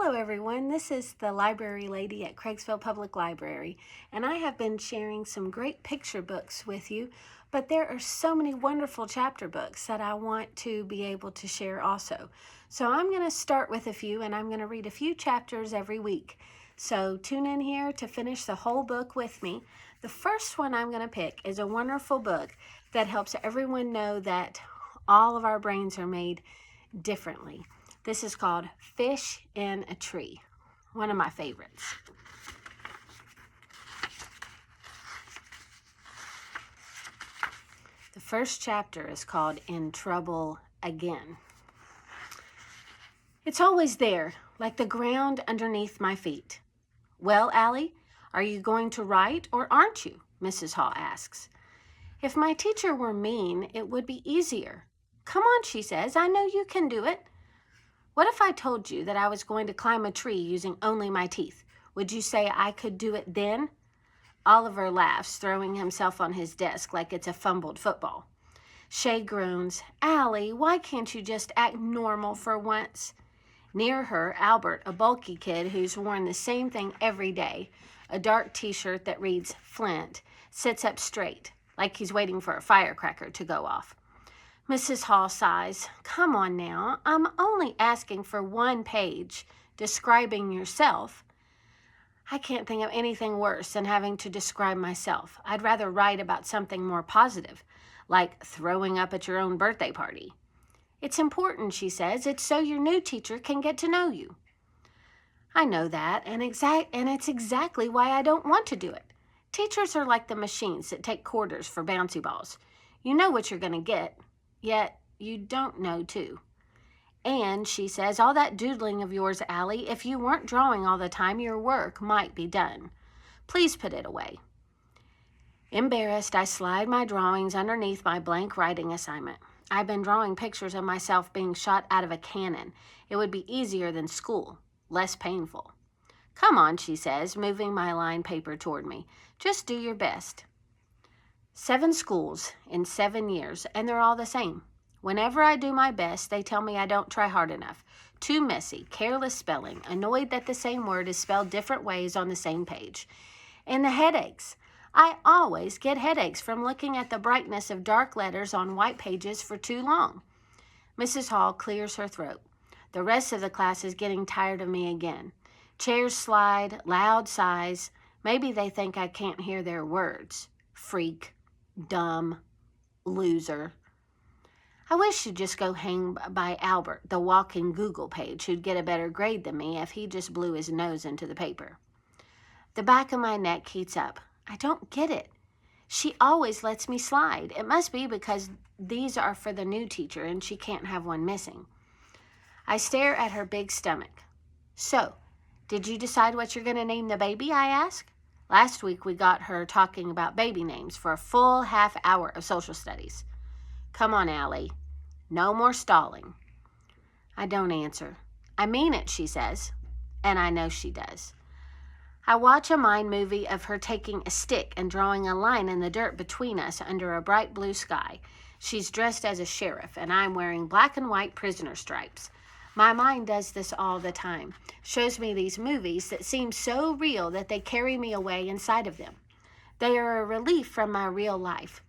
Hello everyone, this is the library lady at Craigsville Public Library, and I have been sharing some great picture books with you, but there are so many wonderful chapter books that I want to be able to share also. So I'm going to start with a few, and I'm going to read a few chapters every week. So tune in here to finish the whole book with me. The first one I'm going to pick is a wonderful book that helps everyone know that all of our brains are made differently. This is called Fish in a Tree, one of my favorites. The first chapter is called In Trouble Again. It's always there, like the ground underneath my feet. Well, Allie, are you going to write or aren't you? Mrs. Hall asks. If my teacher were mean, it would be easier. Come on, she says, I know you can do it. What if I told you that I was going to climb a tree using only my teeth? Would you say I could do it then? Oliver laughs, throwing himself on his desk like it's a fumbled football. Shay groans, Allie, why can't you just act normal for once? Near her, Albert, a bulky kid who's worn the same thing every day, a dark t-shirt that reads Flint, sits up straight, like he's waiting for a firecracker to go off. Mrs. Hall sighs, come on now, I'm only asking for one page, describing yourself. I can't think of anything worse than having to describe myself. I'd rather write about something more positive, like throwing up at your own birthday party. It's important, she says, it's so your new teacher can get to know you. I know that, and it's exactly why I don't want to do it. Teachers are like the machines that take quarters for bouncy balls. You know what you're going to get. Yet, you don't know, too. And, she says, all that doodling of yours, Allie, if you weren't drawing all the time, your work might be done. Please put it away. Embarrassed, I slide my drawings underneath my blank writing assignment. I've been drawing pictures of myself being shot out of a cannon. It would be easier than school, less painful. Come on, she says, moving my lined paper toward me. Just do your best. 7 schools in 7 years, and they're all the same. Whenever I do my best, they tell me I don't try hard enough. Too messy, careless spelling, annoyed that the same word is spelled different ways on the same page. And the headaches. I always get headaches from looking at the brightness of dark letters on white pages for too long. Mrs. Hall clears her throat. The rest of the class is getting tired of me again. Chairs slide, loud sighs. Maybe they think I can't hear their words. Freak. Dumb, loser. I wish you'd just go hang by Albert, the walking Google page, who'd get a better grade than me if he just blew his nose into the paper. The back of my neck heats up. I don't get it. She always lets me slide. It must be because these are for the new teacher and she can't have one missing. I stare at her big stomach. So, did you decide what you're going to name the baby? I ask. Last week, we got her talking about baby names for a full half hour of social studies. Come on, Allie. No more stalling. I don't answer. I mean it, she says, and I know she does. I watch a mind movie of her taking a stick and drawing a line in the dirt between us under a bright blue sky. She's dressed as a sheriff, and I'm wearing black and white prisoner stripes. My mind does this all the time, shows me these movies that seem so real that they carry me away inside of them. They are a relief from my real life.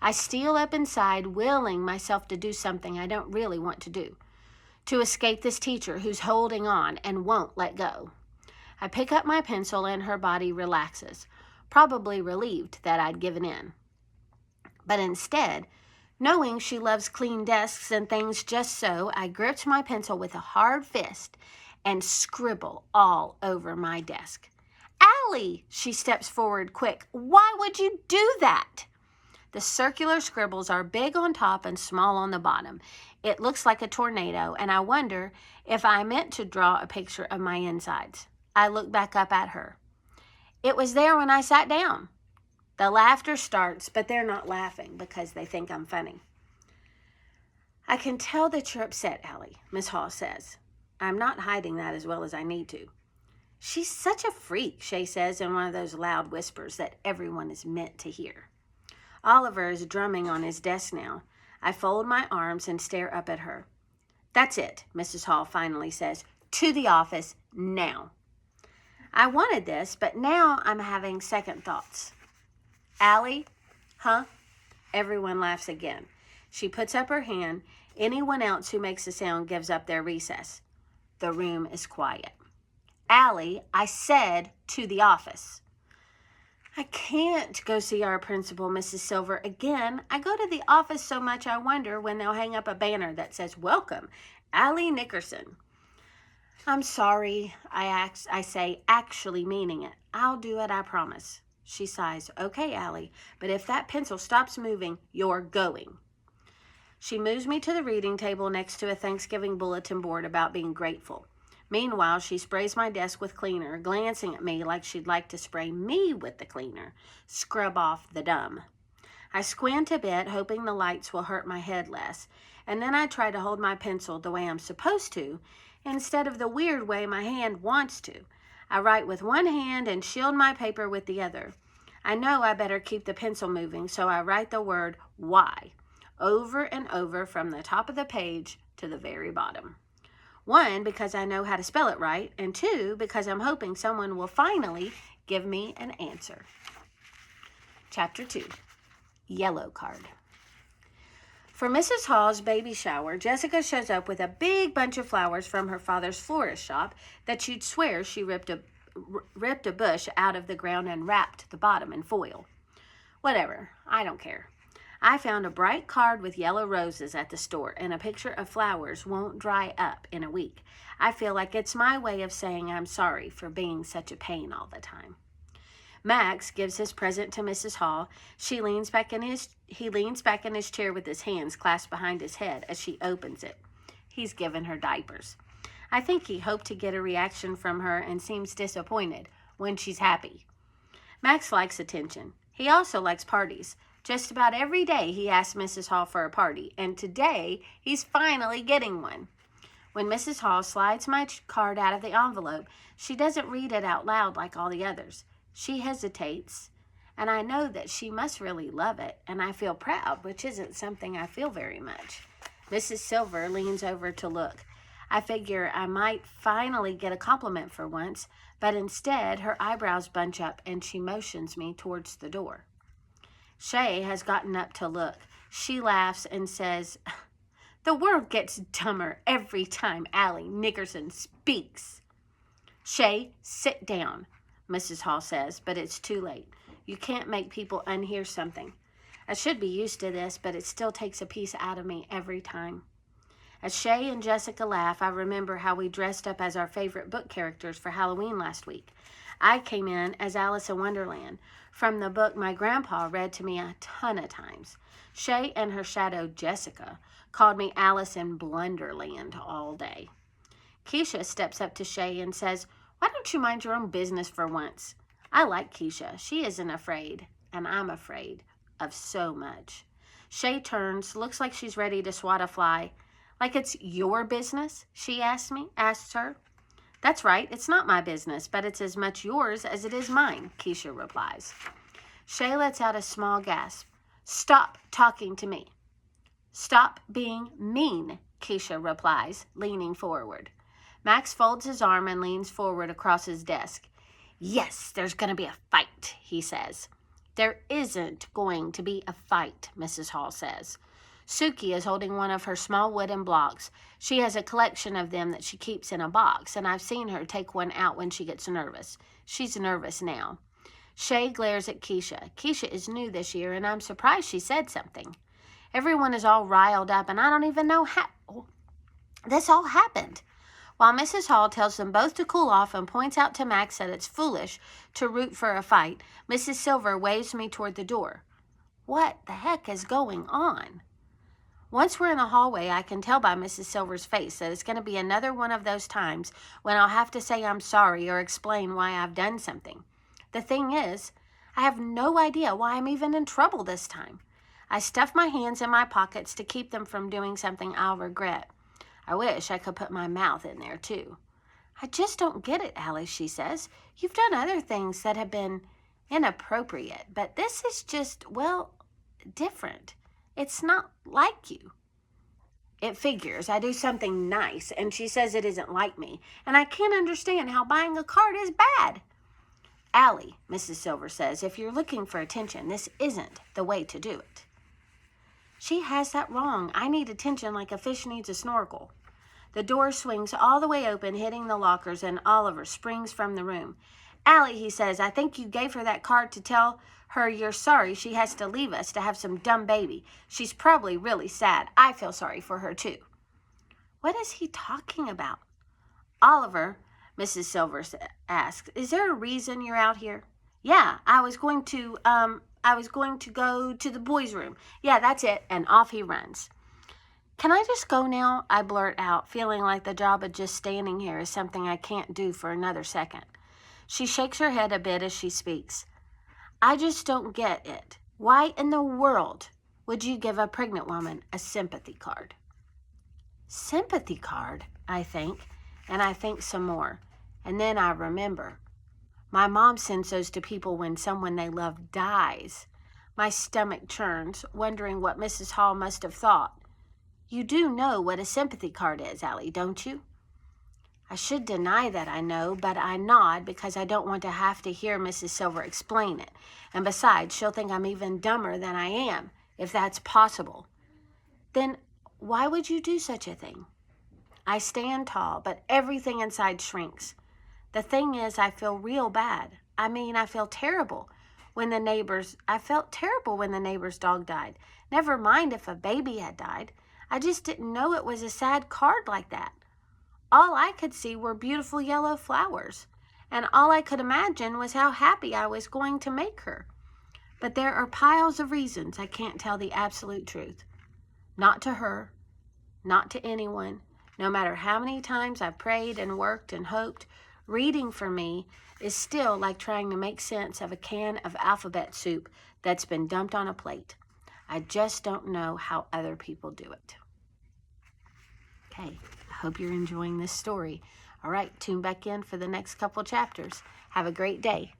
I steal up inside, willing myself to do something I don't really want to do, to escape this teacher who's holding on and won't let go. I pick up my pencil and her body relaxes, probably relieved that I'd given in. But instead, knowing she loves clean desks and things just so, I gripped my pencil with a hard fist and scribble all over my desk. Allie, she steps forward quick. Why would you do that? The circular scribbles are big on top and small on the bottom. It looks like a tornado, and I wonder if I meant to draw a picture of my insides. I look back up at her. It was there when I sat down. The laughter starts, but they're not laughing because they think I'm funny. I can tell that you're upset, Allie, Miss Hall says. I'm not hiding that as well as I need to. She's such a freak, Shay says in one of those loud whispers that everyone is meant to hear. Oliver is drumming on his desk now. I fold my arms and stare up at her. That's it, Mrs. Hall finally says. to the office now. I wanted this, but now I'm having second thoughts. Allie? Huh? Everyone laughs again. She puts up her hand. Anyone else who makes a sound gives up their recess. The room is quiet. Allie, I said to the office. I can't go see our principal, Mrs. Silver, again. I go to the office so much I wonder when they'll hang up a banner that says, Welcome, Allie Nickerson. I'm sorry, I say, actually meaning it. I'll do it, I promise. She sighs. Okay, Allie, but if that pencil stops moving, you're going. She moves me to the reading table next to a Thanksgiving bulletin board about being grateful. Meanwhile, she sprays my desk with cleaner, glancing at me like she'd like to spray me with the cleaner. Scrub off the dumb. I squint a bit, hoping the lights will hurt my head less, and then I try to hold my pencil the way I'm supposed to, instead of the weird way my hand wants to. I write with one hand and shield my paper with the other. I know I better keep the pencil moving, so I write the word why over and over from the top of the page to the very bottom. 1, because I know how to spell it right, and 2, because I'm hoping someone will finally give me an answer. Chapter 2, Yellow Card. For Mrs. Hall's baby shower, Jessica shows up with a big bunch of flowers from her father's florist shop that you'd swear she ripped a bush out of the ground and wrapped the bottom in foil. Whatever, I don't care. I found a bright card with yellow roses at the store, and a picture of flowers won't dry up in a week. I feel like it's my way of saying I'm sorry for being such a pain all the time. Max gives his present to Mrs. Hall. He leans back in his chair with his hands clasped behind his head as she opens it. He's given her diapers. I think he hoped to get a reaction from her and seems disappointed when she's happy. Max likes attention. He also likes parties. Just about every day he asks Mrs. Hall for a party, and today he's finally getting one. When Mrs. Hall slides my card out of the envelope, she doesn't read it out loud like all the others. She hesitates, and I know that she must really love it, and I feel proud, which isn't something I feel very much. Mrs. Silver leans over to look. I figure I might finally get a compliment for once, but instead her eyebrows bunch up and she motions me towards the door. Shay has gotten up to look. She laughs and says, The world gets dumber every time Allie Nickerson speaks. Shay, sit down, Mrs. Hall says, but it's too late. You can't make people unhear something. I should be used to this, but it still takes a piece out of me every time. As Shay and Jessica laugh, I remember how we dressed up as our favorite book characters for Halloween last week. I came in as Alice in Wonderland, from the book my grandpa read to me a ton of times. Shay and her shadow, Jessica, called me Alice in Blunderland all day. Keisha steps up to Shay and says, Why don't you mind your own business for once? I like Keisha. She isn't afraid, and I'm afraid of so much. Shay turns, looks like she's ready to swat a fly. Like it's your business, she asks her. That's right, it's not my business, but it's as much yours as it is mine, Keisha replies. Shay lets out a small gasp. Stop talking to me. Stop being mean, Keisha replies, leaning forward. Max folds his arm and leans forward across his desk. Yes, there's going to be a fight, he says. There isn't going to be a fight, Mrs. Hall says. Suki is holding one of her small wooden blocks. She has a collection of them that she keeps in a box, and I've seen her take one out when she gets nervous. She's nervous now. Shay glares at Keisha. Keisha is new this year, and I'm surprised she said something. Everyone is all riled up, and I don't even know how this all happened. While Mrs. Hall tells them both to cool off and points out to Max that it's foolish to root for a fight, Mrs. Silver waves me toward the door. What the heck is going on? Once we're in the hallway, I can tell by Mrs. Silver's face that it's going to be another one of those times when I'll have to say I'm sorry or explain why I've done something. The thing is, I have no idea why I'm even in trouble this time. I stuff my hands in my pockets to keep them from doing something I'll regret. I wish I could put my mouth in there, too. I just don't get it, Alice, she says. You've done other things that have been inappropriate, but this is just, well, different. It's not like you. It figures. I do something nice, and she says it isn't like me, and I can't understand how buying a card is bad. Allie, Mrs. Silver says, if you're looking for attention, this isn't the way to do it. She has that wrong. I need attention like a fish needs a snorkel. The door swings all the way open, hitting the lockers, and Oliver springs from the room. Allie, he says, I think you gave her that card to tell her you're sorry she has to leave us to have some dumb baby. She's probably really sad. I feel sorry for her, too. What is he talking about? Oliver, Mrs. Silver asks, is there a reason you're out here? Yeah, I was going to go to the boys' room. Yeah, that's it. And off he runs. Can I just go now? I blurt out, feeling like the job of just standing here is something I can't do for another second. She shakes her head a bit as she speaks. I just don't get it. Why in the world would you give a pregnant woman a sympathy card? Sympathy card, I think, and I think some more. And then I remember. My mom sends those to people when someone they love dies. My stomach churns, wondering what Mrs. Hall must have thought. You do know what a sympathy card is, Allie, don't you? I should deny that I know, but I nod because I don't want to have to hear Mrs. Silver explain it. And besides, she'll think I'm even dumber than I am, if that's possible. Then why would you do such a thing? I stand tall, but everything inside shrinks. The thing is, I feel real bad. I feel terrible I felt terrible when the neighbor's dog died. Never mind if a baby had died. I just didn't know it was a sad card like that. All I could see were beautiful yellow flowers, and all I could imagine was how happy I was going to make her. But there are piles of reasons I can't tell the absolute truth. Not to her, not to anyone. No matter how many times I've prayed and worked and hoped, reading for me is still like trying to make sense of a can of alphabet soup that's been dumped on a plate. I just don't know how other people do it. Okay, I hope you're enjoying this story. All right, tune back in for the next couple chapters. Have a great day.